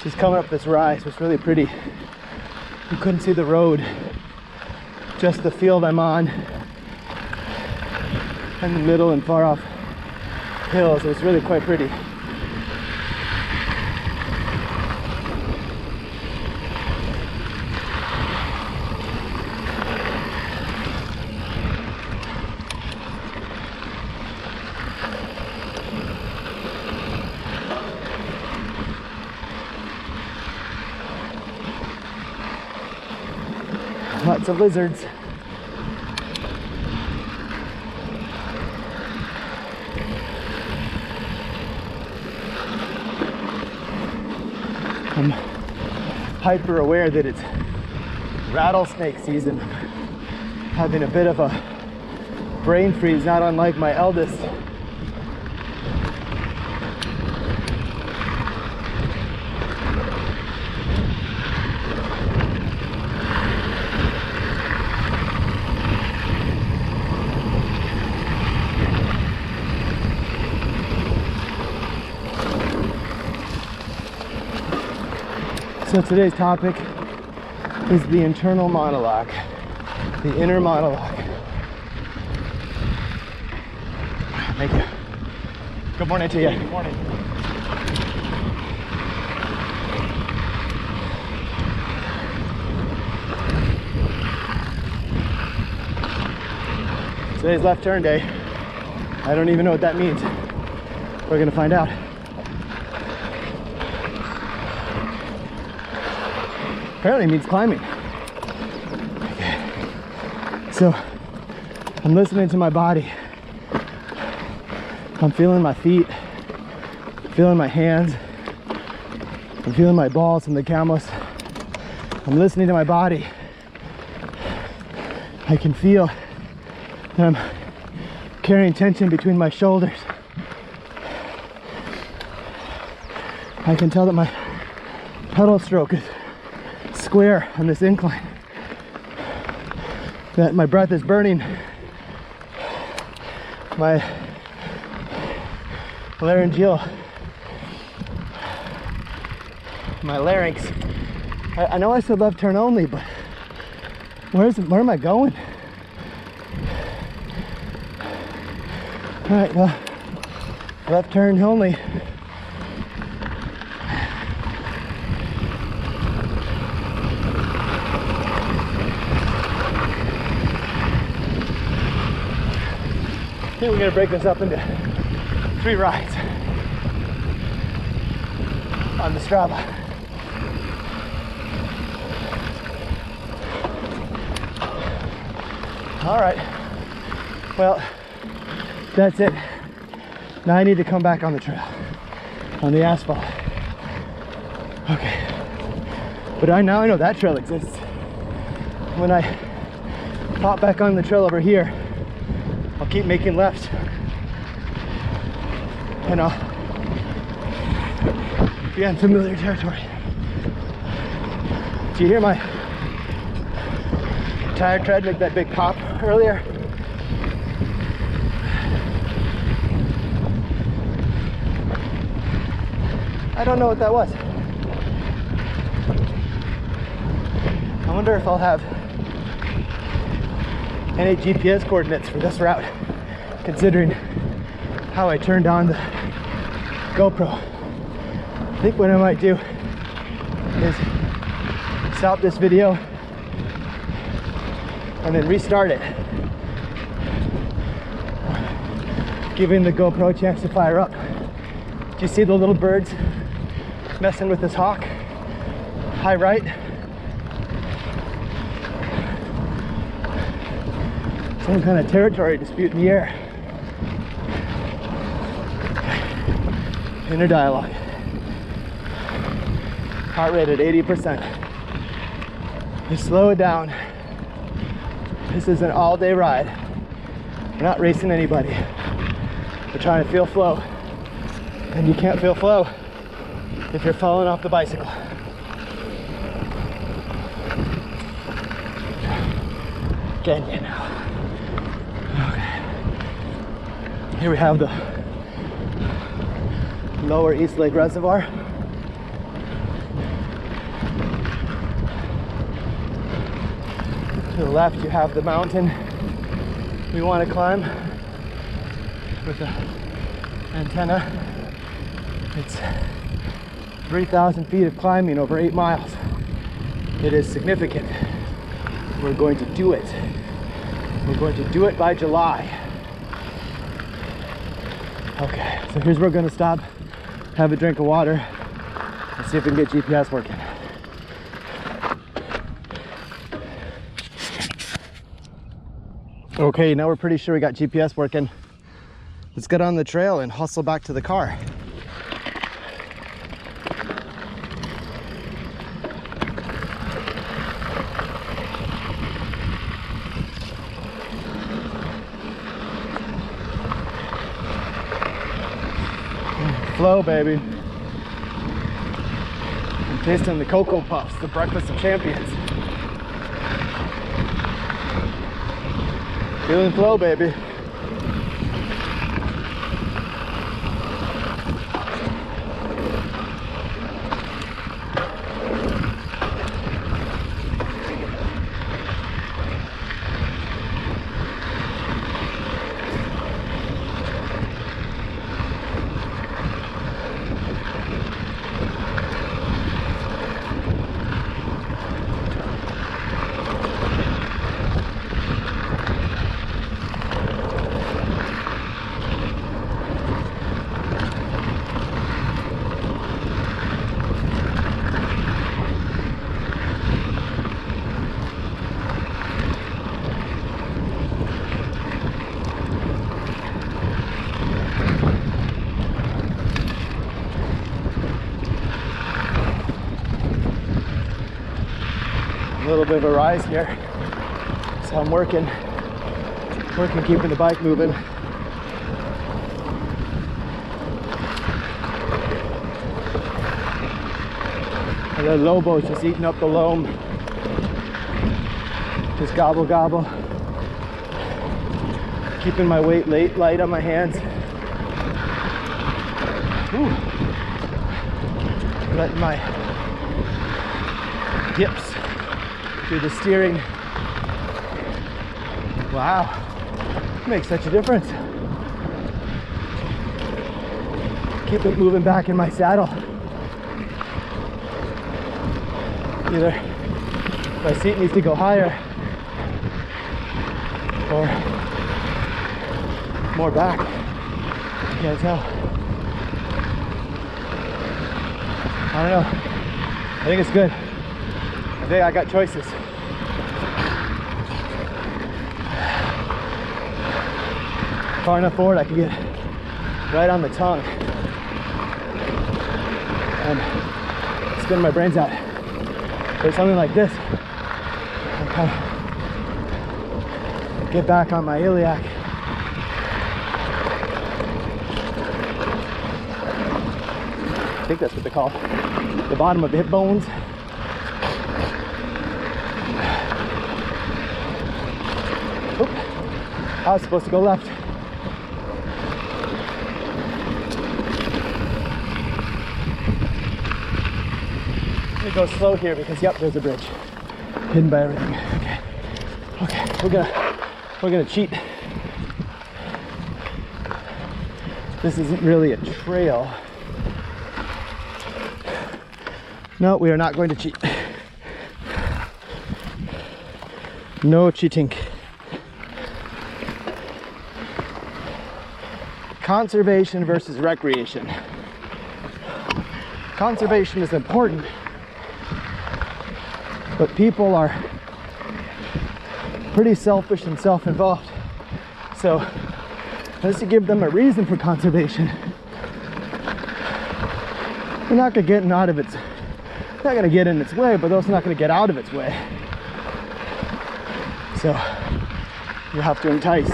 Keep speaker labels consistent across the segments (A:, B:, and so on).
A: Just coming up this rise was really pretty. You couldn't see the road, just the field I'm on, and the middle and far off hills. It was really quite pretty. Lots of lizards. I'm hyper aware that it's rattlesnake season. Having a bit of a brain freeze, not unlike my eldest. So today's topic is the internal monologue, the inner monologue. Thank you. Good morning to you. Good morning. Today's left turn day. I don't even know what that means. We're gonna find out. Apparently it means climbing. Okay. So I'm listening to my body. I'm feeling my feet, I'm feeling my hands, I'm feeling my balls from the cameras. I'm listening to my body. I can feel that I'm carrying tension between my shoulders. I can tell that my pedal stroke is square on this incline, that my breath is burning, my laryngeal, my larynx. I know I said left turn only, but where am I going? All right, well, left turn only. I think we're gonna break this up into 3 rides on the Strava. All right, well, that's it. Now I need to come back on the trail, on the asphalt. Okay, but now I know that trail exists. When I pop back on the trail over here, I'll keep making lefts, and I'll be on familiar territory. Did you hear my tire tread make that big pop earlier? I don't know what that was. I wonder if I'll have any GPS coordinates for this route, considering how I turned on the GoPro. I think what I might do is stop this video and then restart it, giving the GoPro a chance to fire up. Do you see the little birds messing with this hawk? High right. Some kind of territory dispute in the air. Inner dialogue. Heart rate at 80%. Just slow it down. This is an all-day ride. We're not racing anybody. We're trying to feel flow. And you can't feel flow if you're falling off the bicycle. Getting you now. Okay. Here we have the Lower East Lake Reservoir. To the left, you have the mountain we want to climb with the antenna. It's 3,000 feet of climbing over 8 miles. It is significant. We're going to do it. We're going to do it by July. Okay, so here's where we're gonna stop, have a drink of water, and see if we can get GPS working. Okay, now we're pretty sure we got GPS working. Let's get on the trail and hustle back to the car. Flow, baby. I'm tasting the Cocoa Puffs, the breakfast of champions. Feeling flow, baby. A little bit of a rise here, so I'm working keeping the bike moving. And the Lobo's just eating up the loam. Just gobble gobble. Keeping my weight light on my hands. Whew. Letting my hips do the steering. Wow, makes such a difference. Keep it moving back in my saddle. Either my seat needs to go higher or more back. I can't tell. I don't know. I think it's good. I think I got choices. Far enough forward I can get right on the tongue and spin my brains out. But something like this, I kind of get back on my iliac. I think that's what they call the bottom of the hip bones. Oop. I was supposed to go left. Go slow here because yep, there's a bridge hidden by everything. Okay, we're gonna cheat. This isn't really a trail. No, we are not going to cheat. No cheating. Conservation versus recreation. Conservation is important, but people are pretty selfish and self-involved. So unless you give them a reason for conservation, they're not gonna get out of its, not gonna get in its way, but they're also not gonna get out of its way. So you have to entice.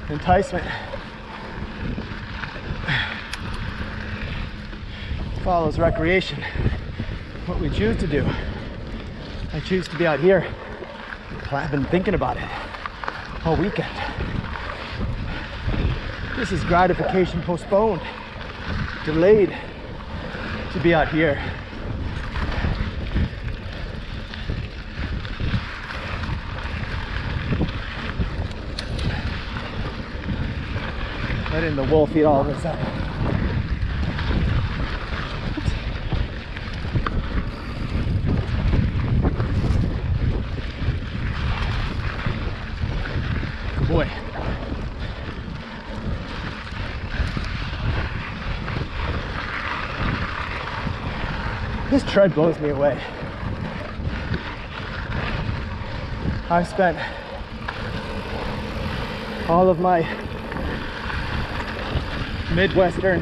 A: Enticement follows recreation. What we choose to do. I choose to be out here. I've been thinking about it all weekend. This is gratification postponed, delayed to be out here. letting the wolf eat all of this up. Good boy. This tread blows me away. I've spent all of my Midwestern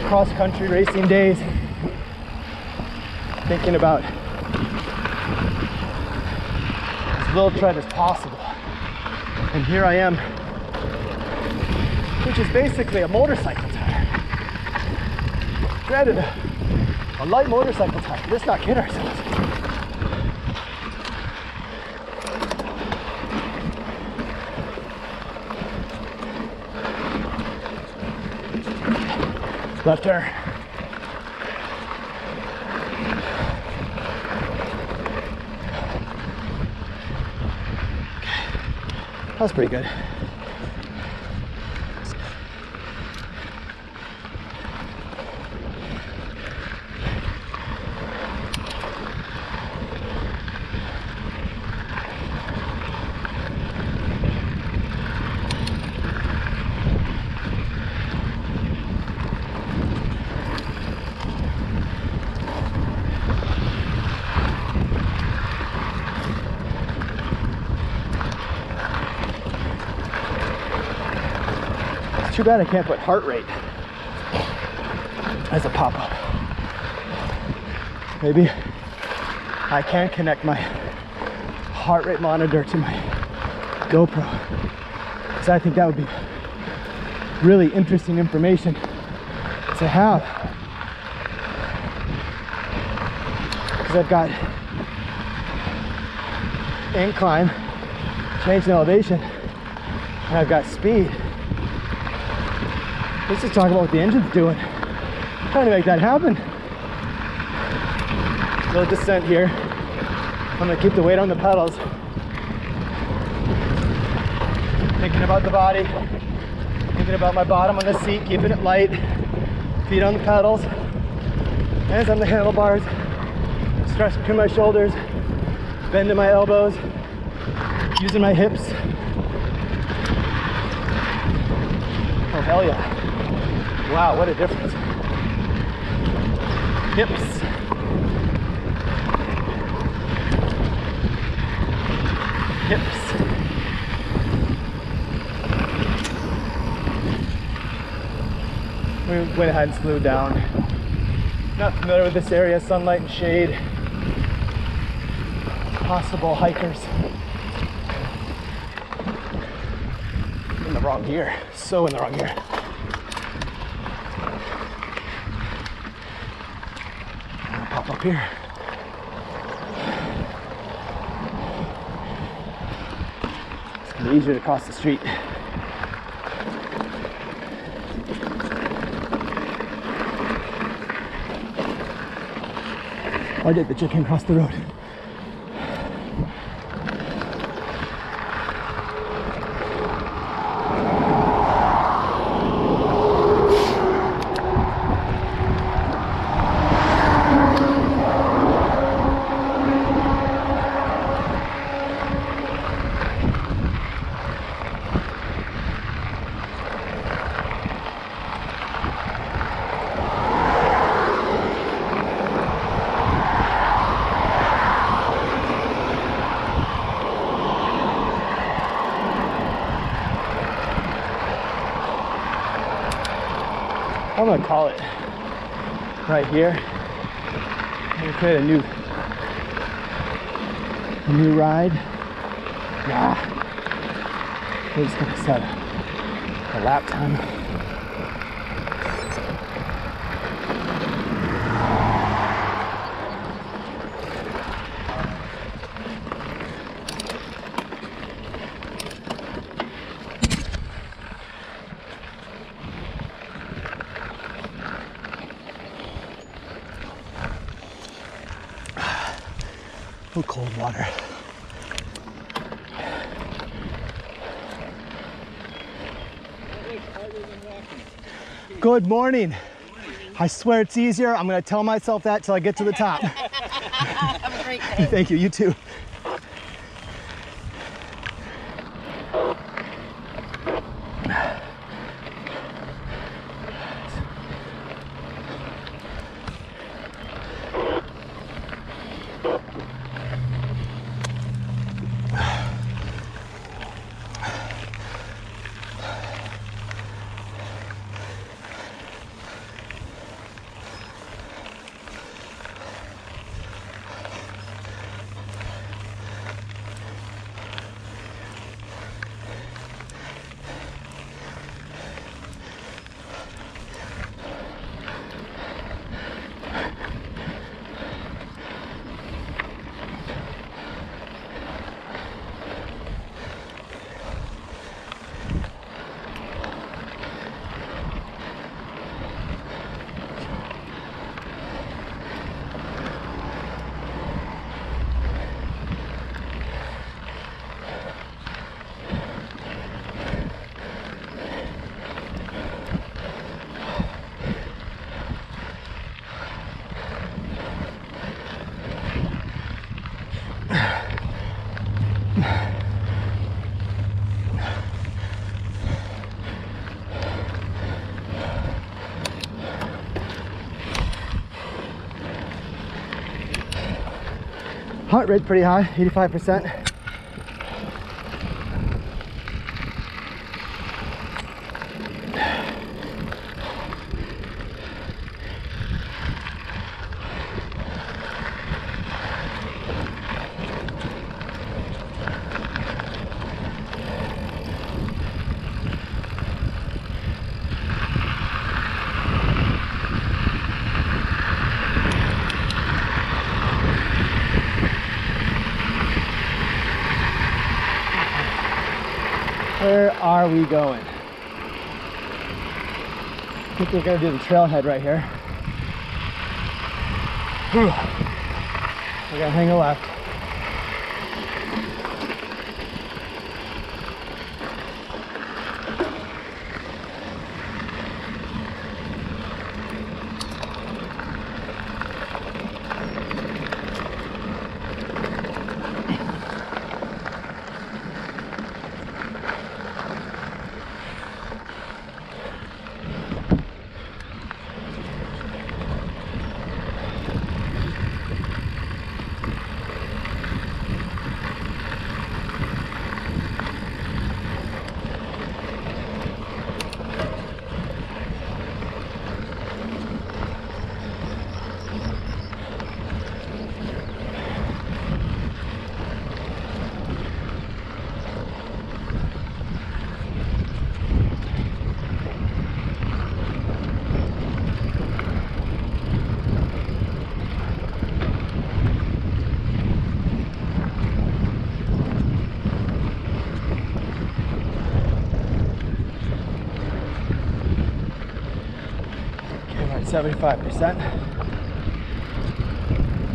A: cross-country racing days thinking about as little tread as possible. And here I am, which is basically a motorcycle tire. Granted, a light motorcycle tire. Let's not kid ourselves. Left turn. Okay. That was pretty good. Too bad I can't put heart rate as a pop-up. Maybe I can connect my heart rate monitor to my GoPro, because I think that would be really interesting information to have. Because I've got incline, change in elevation, and I've got speed. Let's just talk about what the engine's doing. I'm trying to make that happen. Little descent here. I'm gonna keep the weight on the pedals. Thinking about the body. Thinking about my bottom on the seat, keeping it light. Feet on the pedals. Hands on the handlebars. Stretch between my shoulders. Bending my elbows. Using my hips. Oh, hell yeah. Wow, what a difference. Hips. Hips. We went ahead and slowed down. Not familiar with this area, sunlight and shade. Possible hikers. In the wrong gear. So in the wrong gear. Pop up here. It's gonna be easier to cross the street. I did the chicken across the road. I'm gonna call it right here. I'm gonna create a new ride. Yeah. We're just gonna set a lap time. Cold water. Good morning. I swear it's easier. I'm gonna tell myself that till I get to the top.
B: Have a great day.
A: Thank you, you too. Heart rate pretty high, 85%. Where are we going? I think we're gonna do the trailhead right here. We're gonna hang a left. Okay, we're at 75%.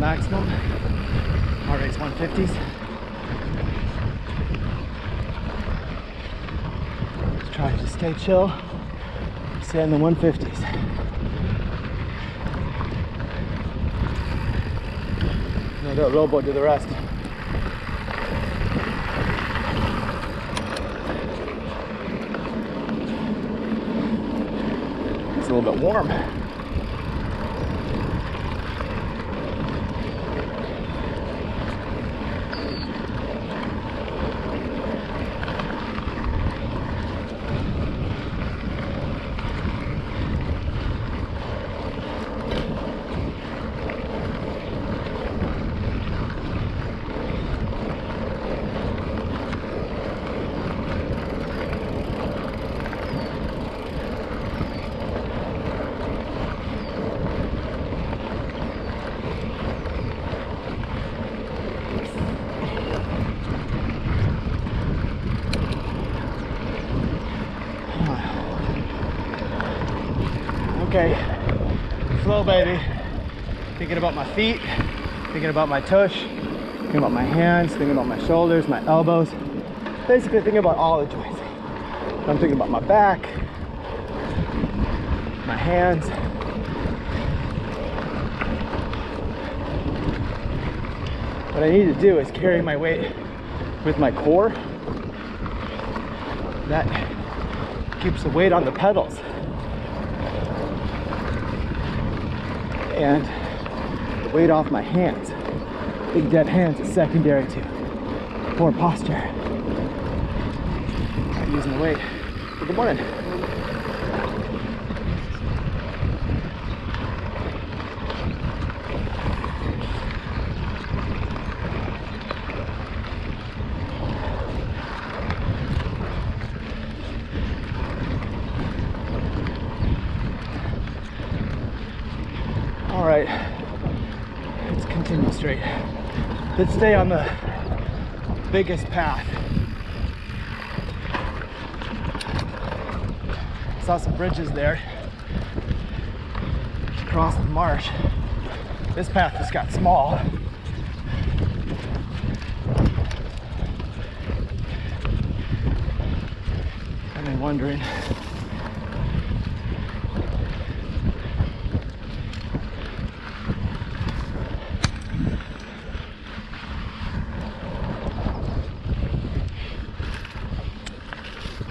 A: Maximum. Heart rate's 150s. Just trying to stay chill. Stay in the 150s. Now that rowboat do the rest. It's a little bit warm. Okay, slow baby. Thinking about my feet, thinking about my tush, thinking about my hands, thinking about my shoulders, my elbows. Basically thinking about all the joints. I'm thinking about my back. my hands. What I need to do is carry my weight with my core. That keeps the weight on the pedals. And the weight off my hands. Big dead hands is secondary to poor posture. Not using the weight. Well, good morning. All right, let's continue straight. Let's stay on the biggest path. Saw some bridges there. Across the marsh. This path just got small. I've been wondering.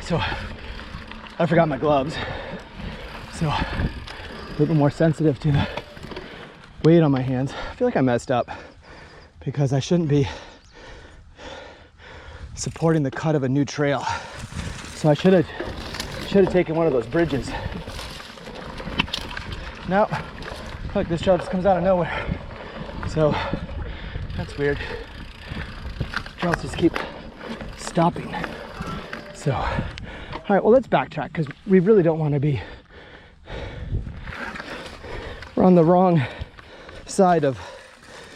A: So I forgot my gloves, so a little bit more sensitive to the weight on my hands. I feel like I messed up because I shouldn't be supporting the cut of a new trail. So I should have taken one of those bridges. Now, look, this trail just comes out of nowhere. So that's weird. Trails just keep stopping. So, all right, well, let's backtrack because we really don't want to be, we're on the wrong side of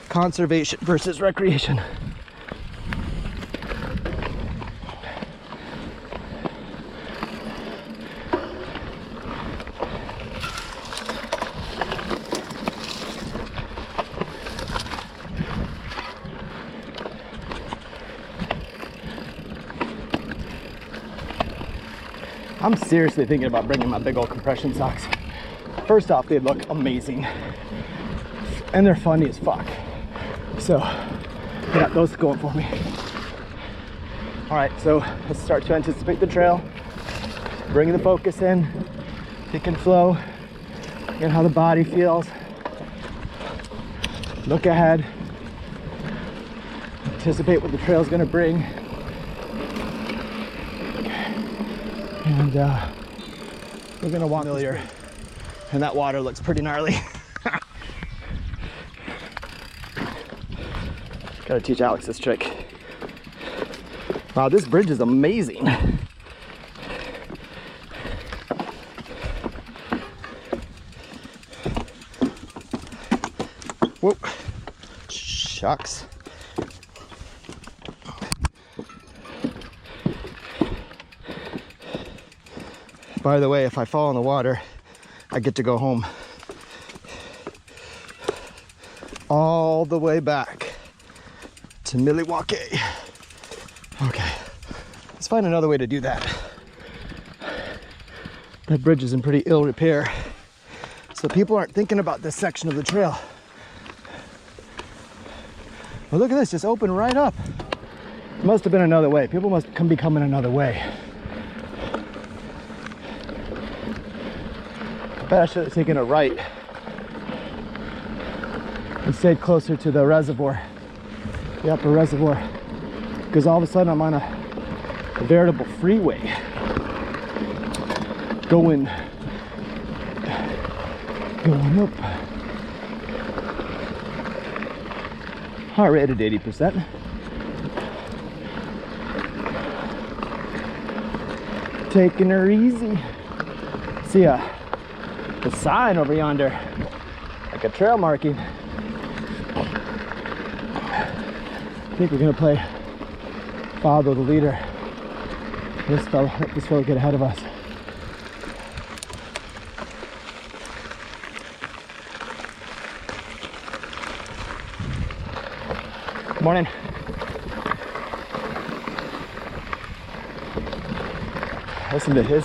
A: conservation versus recreation. I'm seriously thinking about bringing my big old compression socks. First off, they look amazing and they're funny as fuck. So yeah, those are going for me. All right, so let's start to anticipate the trail. Bring the focus in, pick and flow, get how the body feels. Look ahead, anticipate what the trail's gonna bring. And we're gonna walk familiar, and that water looks pretty gnarly. Gotta teach Alex this trick. Wow, this bridge is amazing. Whoa, shucks. By the way, if I fall in the water, I get to go home. All the way back to Milwaukee. Okay, let's find another way to do that. That bridge is in pretty ill repair, so people aren't thinking about this section of the trail. Well, look at this, just open right up. There must have been another way. People must be coming another way. I bet I should have taken a right and stayed closer to the reservoir, the upper reservoir, because all of a sudden I'm on a veritable freeway going up. Heart rate at 80%. Taking her easy. See the sign over yonder, like a trail marking. I think we're gonna follow the leader. Let this fella get ahead of us. Good morning. Listen to his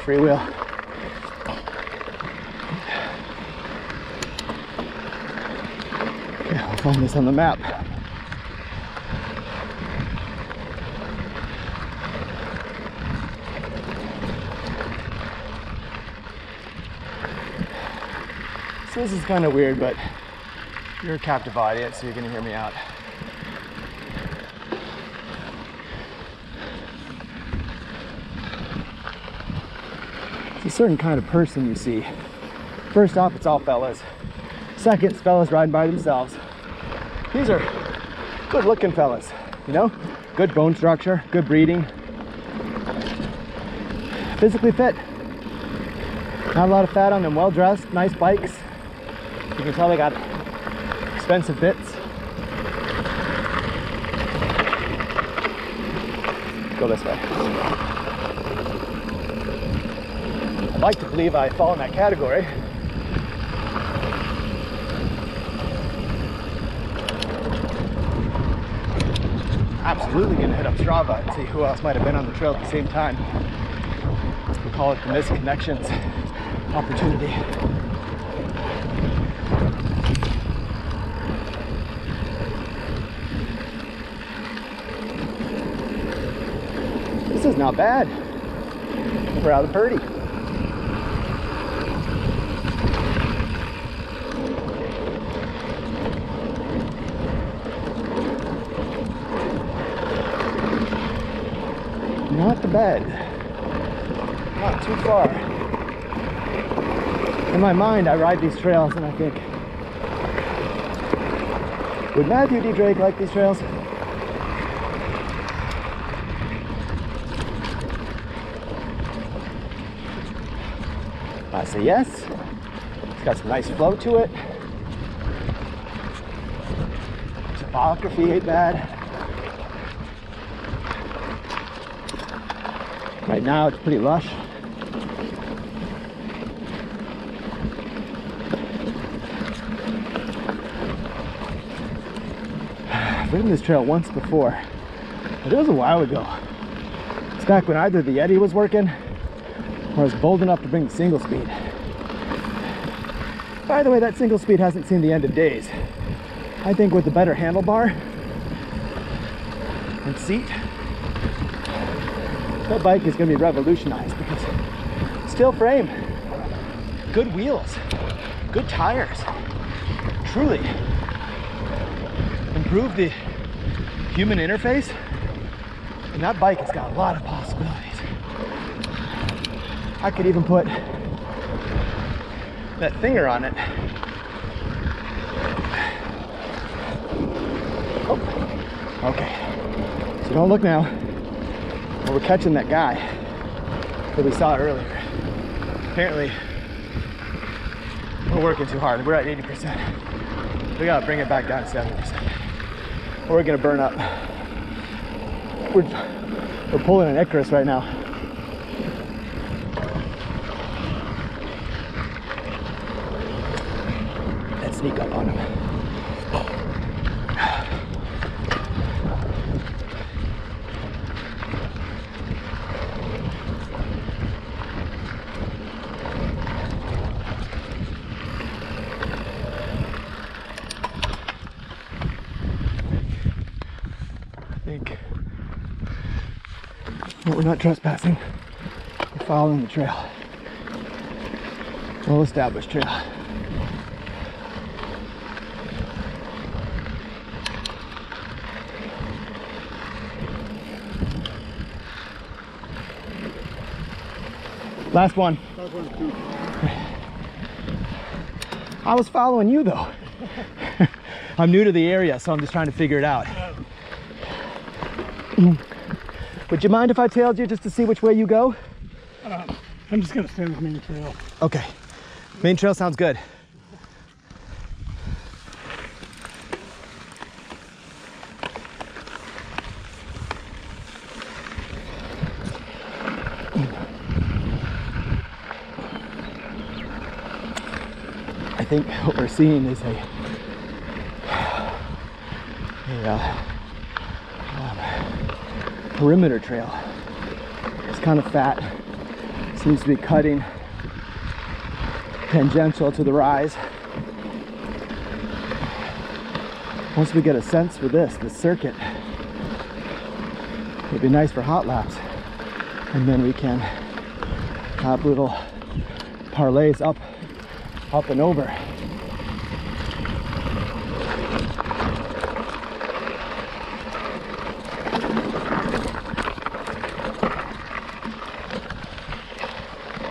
A: freewheel. Find this on the map. So this is kind of weird, but you're a captive audience, so you're gonna hear me out. It's a certain kind of person you see. First off, it's all fellas. Second, it's fellas riding by themselves. These are good looking fellas, you know? Good bone structure, good breeding. Physically fit. Not a lot of fat on them, well dressed, nice bikes. You can tell they got expensive bits. Go this way. I'd like to believe I fall in that category. Absolutely gonna hit up Strava and see who else might have been on the trail at the same time. We'll call it the missed connections opportunity. This is not bad. Rather pretty. Not too bad. Not too far. In my mind, I ride these trails and I think, would Matthew D. Drake like these trails? I say yes. It's got some nice flow to it. Topography ain't bad. Right now it's pretty lush. I've ridden this trail once before, but it was a while ago. It's back when either the Yeti was working or I was bold enough to bring the single speed. By the way, that single speed hasn't seen the end of days. I think with a better handlebar and seat, that bike is going to be revolutionized because steel frame, good wheels, good tires, truly improve the human interface, and that bike has got a lot of possibilities. I could even put that finger on it. Oh, okay. So don't look now. We're catching that guy that we saw earlier. Apparently, we're working too hard. We're at 80%. We gotta bring it back down to 70%. Or we're gonna burn up. We're pulling an Icarus right now. Let's sneak up on him. We're not trespassing, we're following the trail. Well-established trail. Last one. Last one, too. I was following you though. I'm new to the area, so I'm just trying to figure it out. Would you mind if I tailed you just to see which way you go?
C: I'm just gonna stay on the main trail.
A: Okay. Main trail sounds good. I think what we're seeing is a perimeter trail. It's kind of fat, seems to be cutting tangential to the rise. once we get a sense for this circuit, it'd be nice for hot laps. And then we can have little parlays up and over.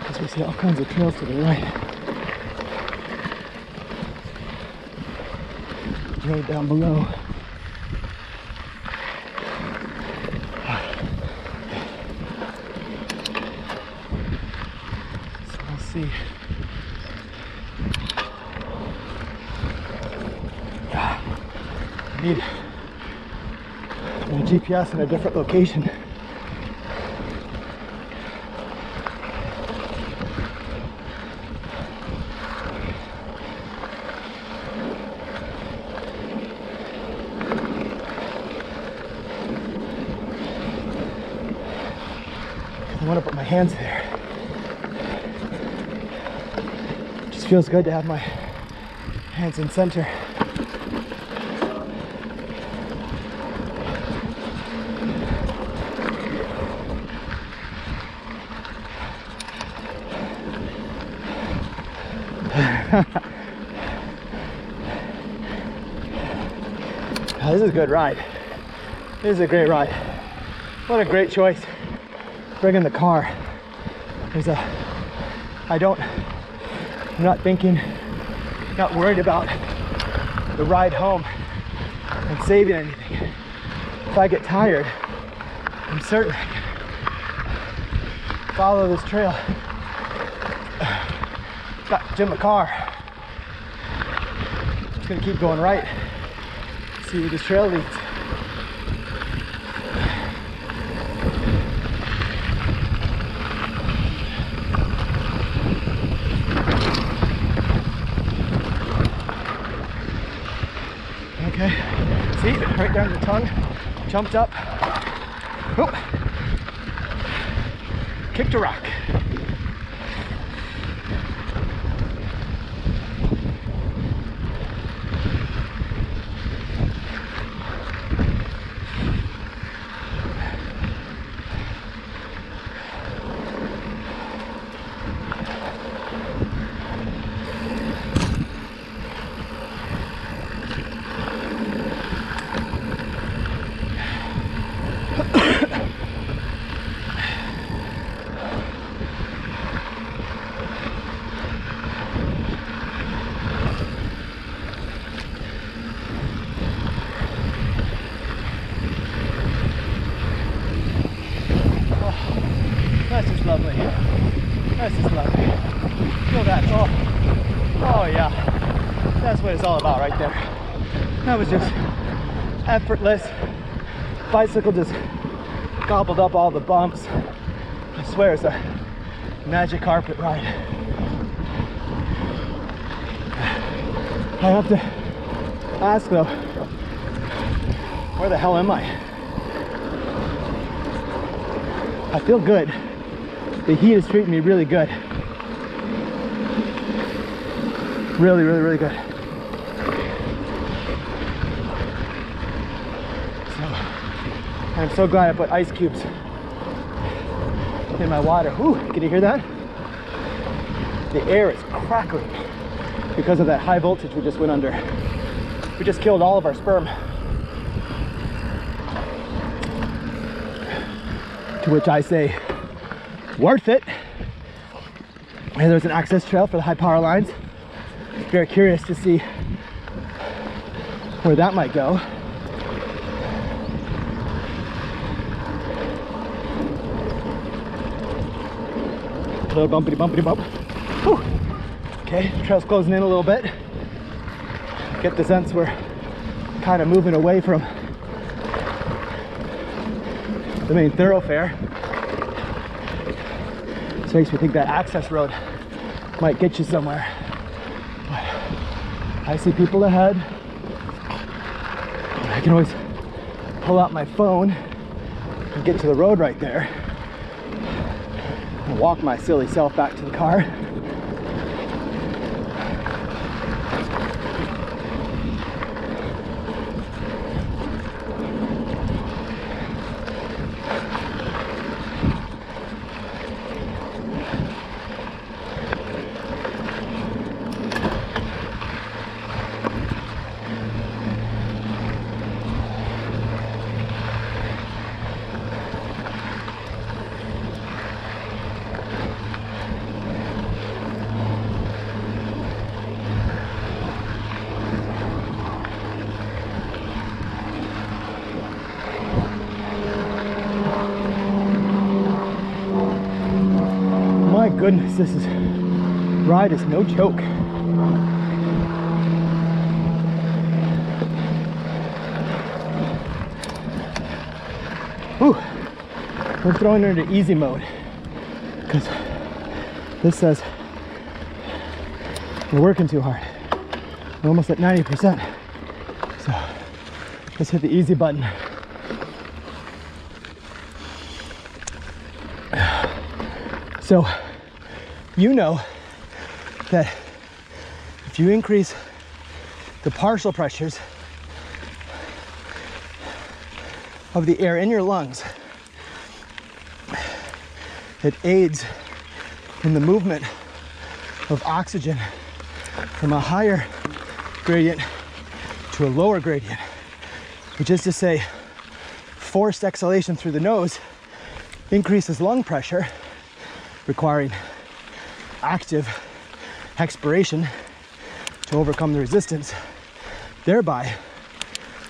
A: As we see all kinds of trails to the right. Road down below. So we'll see. I need my GPS in a different location. I want to put my hands there. It just feels good to have my hands in center. This is a good ride. This is a great ride. What a great choice. Bringing the car. I'm not thinking, not worried about the ride home and saving anything. If I get tired, I'm certain I can follow this trail. Got Jim the car. Just gonna keep going right. See where this trail leads. Okay, see, right down the tongue, jumped up, whoop, kicked a rock. That's just lovely. That's just lovely. Feel that. Oh yeah. That's what it's all about right there. That was just effortless. Bicycle just gobbled up all the bumps. I swear it's a magic carpet ride. I have to ask though, where the hell am I? I feel good. The heat is treating me really good. Really, really, really good. So, I'm so glad I put ice cubes in my water. Ooh, can you hear that? The air is crackling because of that high voltage we just went under. We just killed all of our sperm. To which I say, worth it. And there's an access trail for the high power lines. Very curious to see where that might go. A little bumpity bumpity bump. Whew. Okay, trail's closing in a little bit. Get the sense we're kind of moving away from the main thoroughfare. So makes me think that access road might get you somewhere. But I see people ahead. I can always pull out my phone and get to the road right there and walk my silly self back to the car. goodness, this ride is no joke. Whew. We're throwing it into easy mode because this says we're working too hard. We're almost at 90%. So let's hit the easy button. So you know that if you increase the partial pressures of the air in your lungs, it aids in the movement of oxygen from a higher gradient to a lower gradient, which is to say forced exhalation through the nose increases lung pressure, requiring active expiration to overcome the resistance, thereby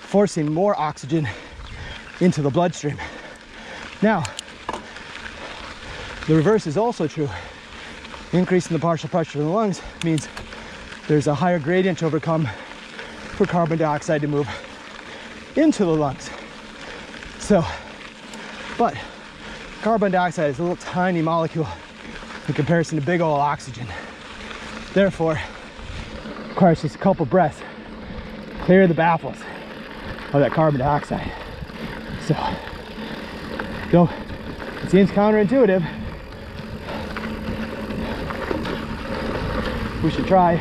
A: forcing more oxygen into the bloodstream. Now, the reverse is also true. Increasing the partial pressure in the lungs means there's a higher gradient to overcome for carbon dioxide to move into the lungs. So, but carbon dioxide is a little tiny molecule in comparison to big old oxygen. Therefore, requires just a couple breaths to clear the baffles of that carbon dioxide. So, though it seems counterintuitive, we should try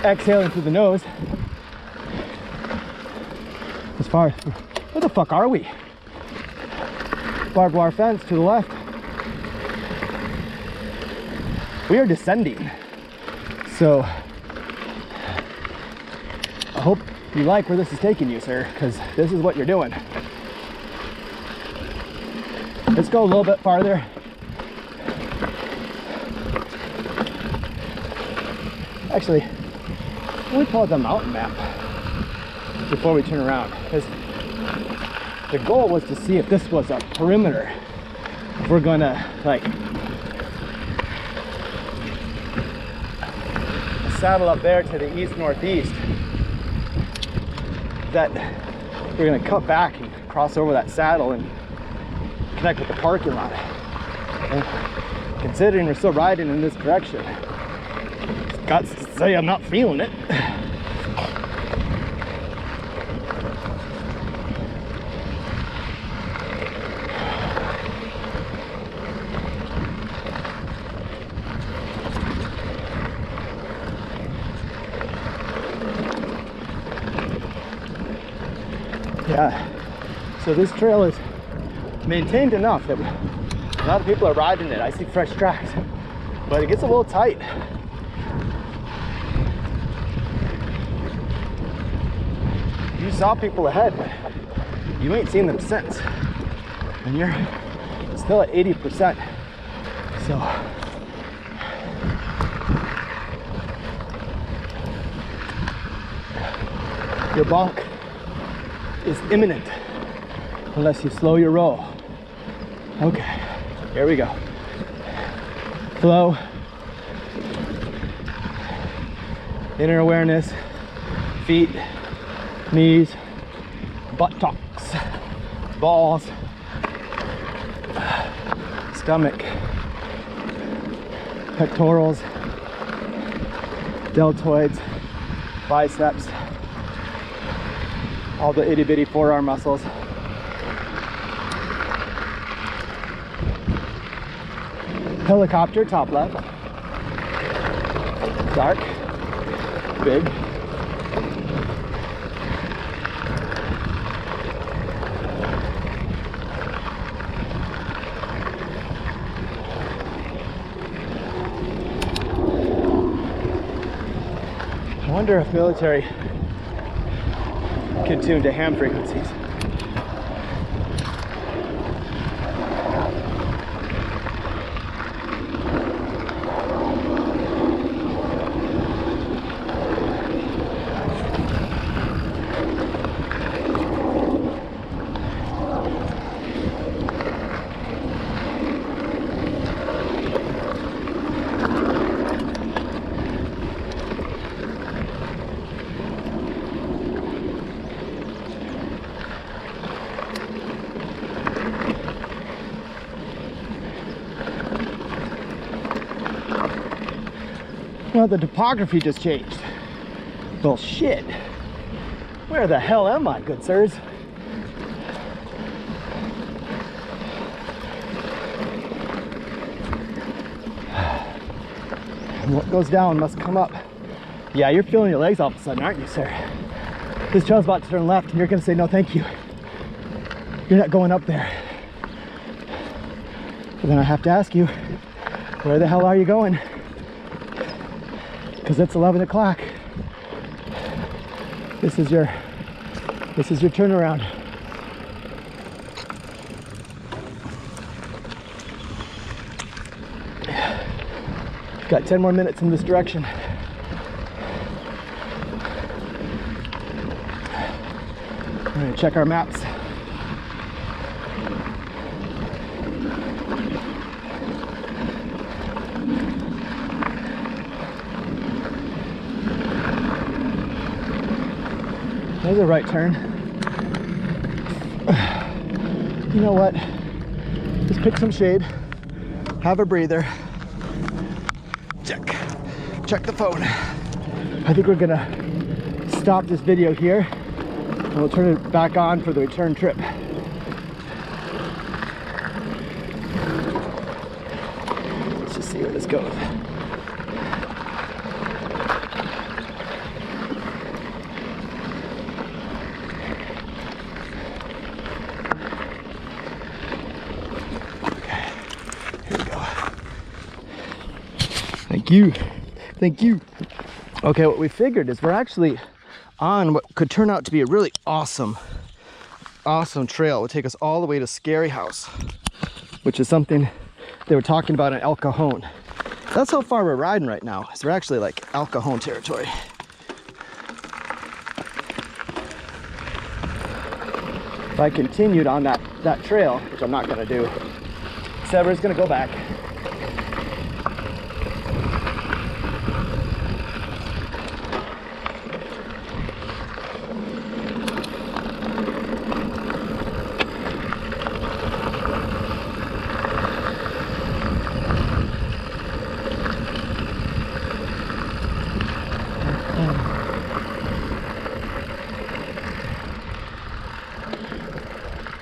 A: exhaling through the nose. As far as, where the fuck are we? Barbed wire fence to the left. We are descending. So I hope you like where this is taking you, sir, because this is what you're doing. Let's go a little bit farther. Actually, let me pull out the mountain map before we turn around, because the goal was to see if this was a perimeter. If we're gonna like saddle up there to the east-northeast, that we're gonna cut back and cross over that saddle and connect with the parking lot. And considering we're still riding in this direction, got to say I'm not feeling it. Yeah, so this trail is maintained enough that a lot of people are riding it. I see fresh tracks, but it gets a little tight. You saw people ahead, but you ain't seen them since. And you're still at 80%. So your balk is imminent unless you slow your roll. Okay, here we go. Flow, inner awareness, feet, knees, buttocks, balls, stomach, pectorals, deltoids, biceps, all the itty bitty forearm muscles. Helicopter, top left. Dark, big. I wonder if military can tune to ham frequencies. No, the topography just changed. Well, shit. Where the hell am I, good sirs? And what goes down must come up. Yeah, you're feeling your legs all of a sudden, aren't you, sir? This trail's about to turn left, and you're gonna say, no, thank you. You're not going up there. But then I have to ask you, where the hell are you going? Because it's 11 o'clock. This is your turnaround. Got 10 more minutes in this direction. We're gonna check our maps. There's a right turn. You know what? Just pick some shade, have a breather, check the phone. I think we're gonna stop this video here and we'll turn it back on for the return trip. Let's just see where this goes. Thank you. Okay, what we figured is we're actually on what could turn out to be a really awesome trail. It would take us all the way to Scary House, which is something they were talking about in El Cajon. That's how far we're riding right now. So we're actually like El Cajon territory. If I continued on that trail, which I'm not gonna do, Sever's gonna go back.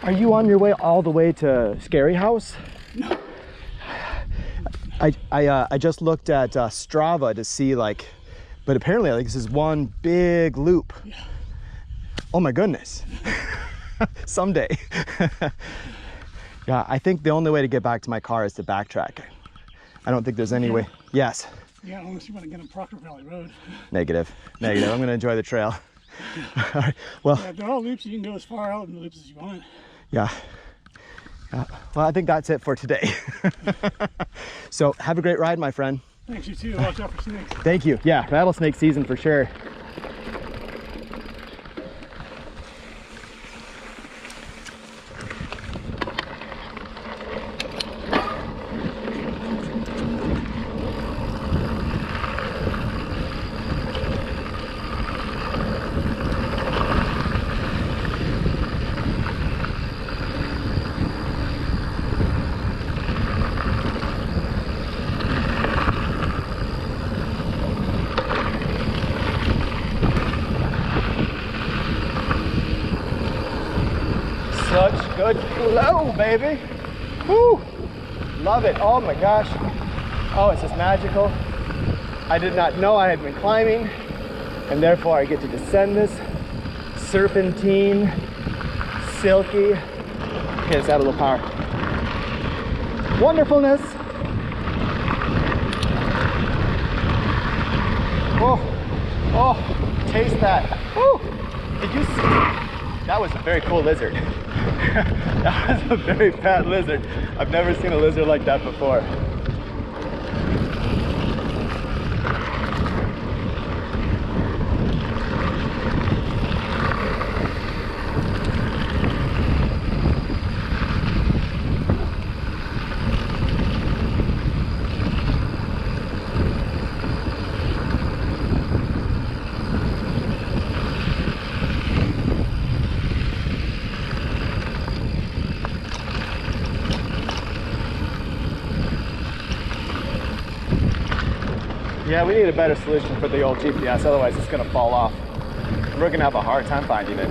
A: Are you on your way all the way to Scary House?
C: No.
A: I just looked at Strava to see, like, but apparently like this is one big loop.
C: Yeah.
A: Oh my goodness. Someday. Yeah, I think the only way to get back to my car is to backtrack. I don't think there's any way. Yes.
C: Yeah, unless you want to get on Proctor Valley Road.
A: Negative. I'm gonna enjoy the trail. All right. Well,
C: yeah, they're all loops. You can go as far out in the loops as you want.
A: Yeah. Well, I think that's it for today. So have a great ride, my friend.
C: Thanks, you too. Watch out for snakes.
A: Thank you. Yeah, rattlesnake season for sure. Such good flow, baby. Woo! Love it. Oh my gosh. Oh, it's just magical. I did not know I had been climbing, and therefore I get to descend this serpentine, silky. Okay, let's add a little power. Wonderfulness. Oh, taste that. Woo! Did you see? That was a very cool lizard. That was a very fat lizard. I've never seen a lizard like that before. Yeah, we need a better solution for the old GPS, otherwise it's gonna fall off. We're gonna have a hard time finding it.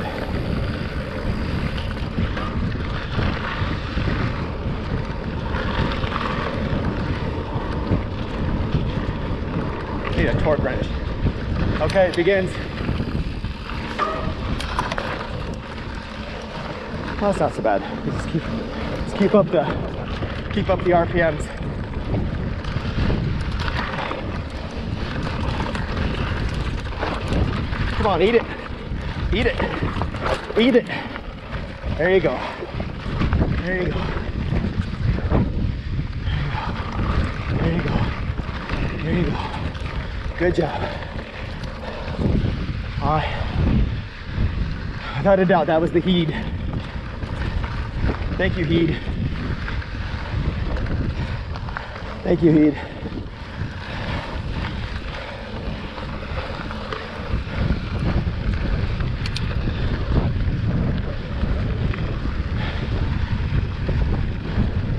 A: Need a torque wrench. Okay, it begins. Well, that's not so bad. We just keep up the RPMs. Come on, eat it. Eat it. Eat it. There you go. There you go. There you go. There you go. Good job. All right. Without a doubt, that was the heed. Thank you, heed. Thank you, heed.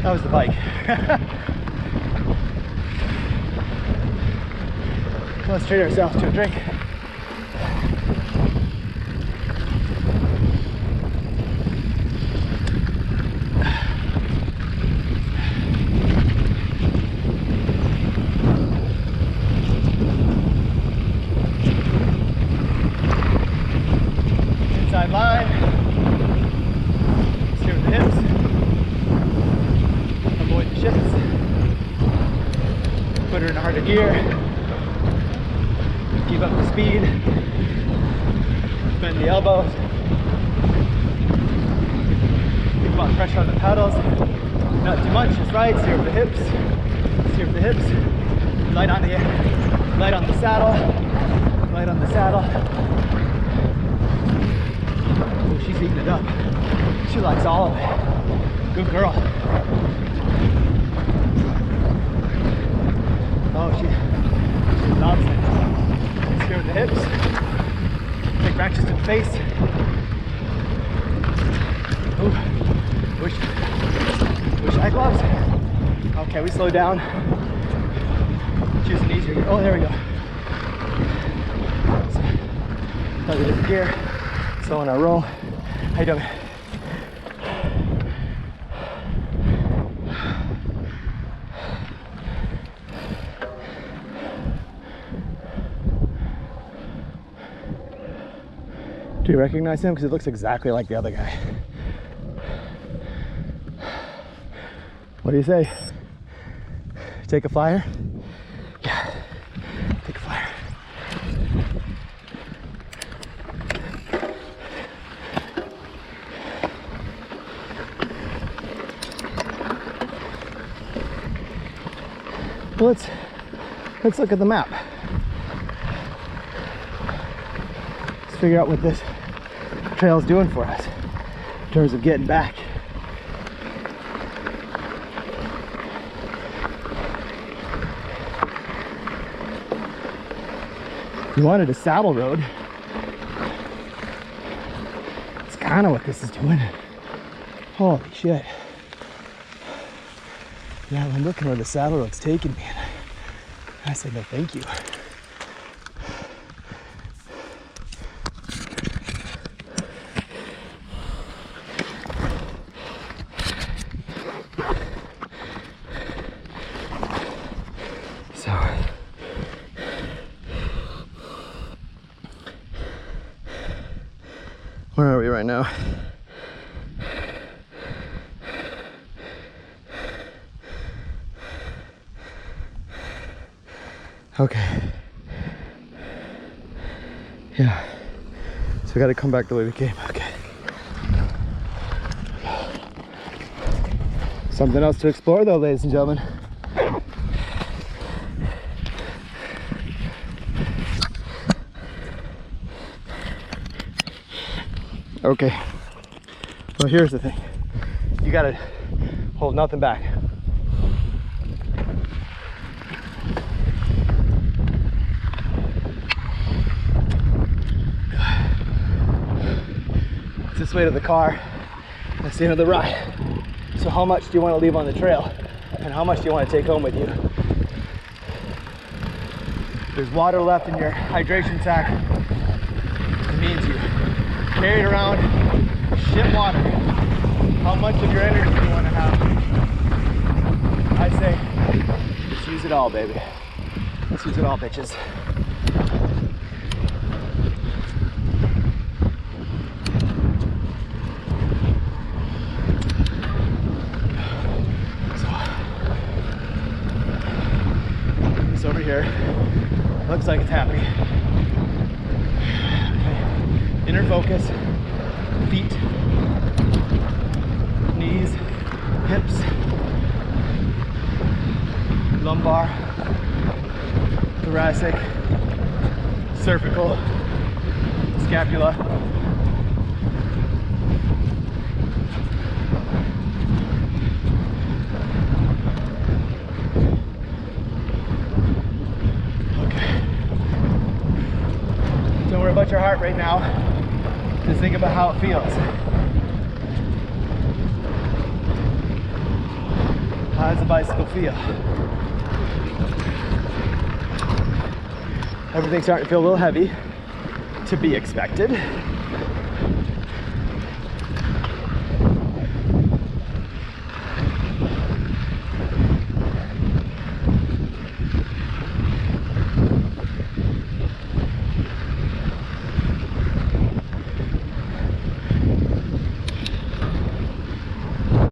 A: That was the bike. Let's treat ourselves to a drink. Inside line. Steer with the hips. Avoid the shifts. Put her in a harder gear. Keep up the speed. Bend the elbows. Keep about pressure on the pedals. Not too much, just right. Steer with the hips. Steer with the hips. Light on the saddle. Light on the saddle. Oh, she's eating it up. She likes all of it. Good girl. Oh, she loves it. Steer with the hips. Take branches to the face. Ooh. Wish I had gloves. Okay, we slow down. Choose an easier gear. Oh, there we go. Another different gear. Slow on our roll. How you doing? Do you recognize him? Because it looks exactly like the other guy. What do you say? Take a flyer? Yeah, take a flyer. Well, let's look at the map. Let's figure out what this trail's doing for us in terms of getting back. You wanted a saddle road. It's kind of what this is doing. Holy shit. Yeah, I'm looking where the saddle road's taking me. I said no thank you. So where are we right now? Okay. Yeah. So we gotta come back the way we came. Okay. Something else to explore though, ladies and gentlemen. Okay. Well, here's the thing. You gotta hold nothing back. This way to the car. That's the end of the ride. So how much do you want to leave on the trail? And how much do you want to take home with you? there's water left in your hydration sack, it means you carry it around, shit water. How much of your energy do you want to have? I say, let's use it all, baby. Let's use it all, bitches. So, over here, looks like it's happy. Okay. Inner focus, feet, knees, hips, lumbar, thoracic, cervical, scapula. Okay. Don't worry about your heart right now. Just think about how it feels. How does the bicycle feel? Everything's starting to feel a little heavy, to be expected.